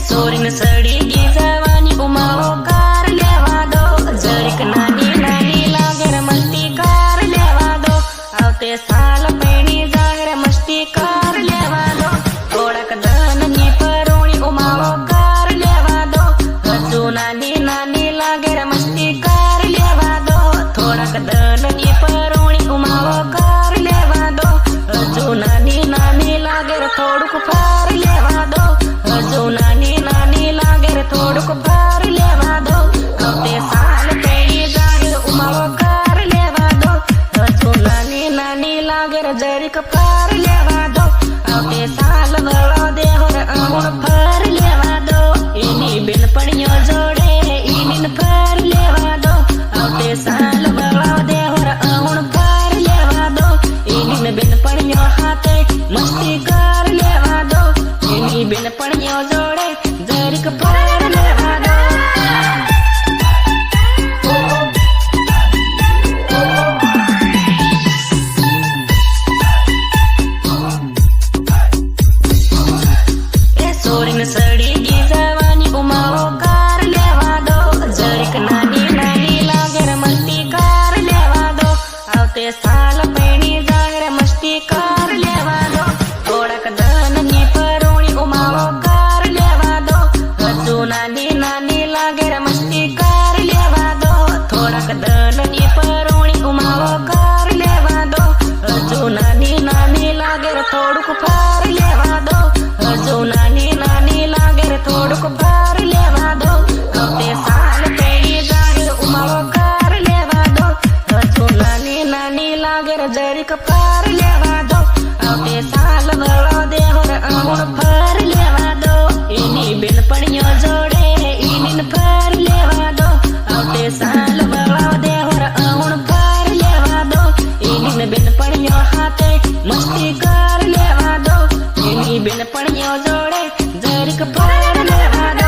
સોરીને સડી ગઈ જવાની ઉમાળો કાર લેવા દો જરીક નાની નાની લાગે રે મસ્તી કાર લેવા દો આવતે સાલ પૈણી જાય રે મસ્તી કાર લેવા દો થોડાક ધનની પરોણી ઉમાળો કાર લેવા દો હજુ નાની નાની લાગે રે મસ્તી કાર લેવા દો થોડાક ધનની પરોણી ઉમાળો કાર લેવા દો હજુ નાની નાની લાગે રે થોડુંક ફાર લેવા દો હજુ નાની નાની લાગે રે થોડુંક ફાર લેવા દો આવતે સાલ પૈણી જાય રે ઉમાળો કાર લેવા દો હજુ નાની નાની લાગે રે જરીક ફાર લેવા દો આવતે સાલ વળો દેહો રે અમુણ ફાર લેવા દો એની બેનપણીઓ જોડે ઈની ફાર લેવા દો આવતે સાલ વળો દેહો રે અમુણ ફાર લેવા દો એની બેનપણીઓ હાથે મસ્તી કાર લેવા દો એની બેનપણીઓ જોડે જરીક ફાર લેવા દો સોરીને સડી ગઈ જવાની ઉમાળો કાર લેવા દો જરીક નાની નાની લાગે રે મસ્તી કાર લેવા દો આવતે સાલ પૈણી જાય રે મસ્તી કાર લેવા દો થોડાક ધનની પરોણી ઉમાળો કાર લેવા દો હજુ નાની નાની લાગે રે મસ્તી કાર લેવા દો થોડાક ધનની પરોણી ઉમાળો કાર લેવા દો હજુ નાની નાની લાગે રે થોડુંક ફાર લેવા દો હજુ નાની નાની લાગે રે થોડુંક ફાર લેવા દો આવતે સાલ પૈણી જાય રે ઉમાળો કાર લેવા દો હજુ નાની નાની લાગે રે જરીક ફાર લેવા દો આવતે સાલ વળો દેહો રે અમુણ ફાર લેવા દો એની બેનપણીઓ જોડે ઈની ફાર લેવા દો આવતે સાલ વળો દેહો રે અમુણ ફાર લેવા દો એની બેનપણીઓ હાથે મસ્તી કાર લેવા દો એની બેનપણીઓ જોડે જરીક ફાર લેવા દો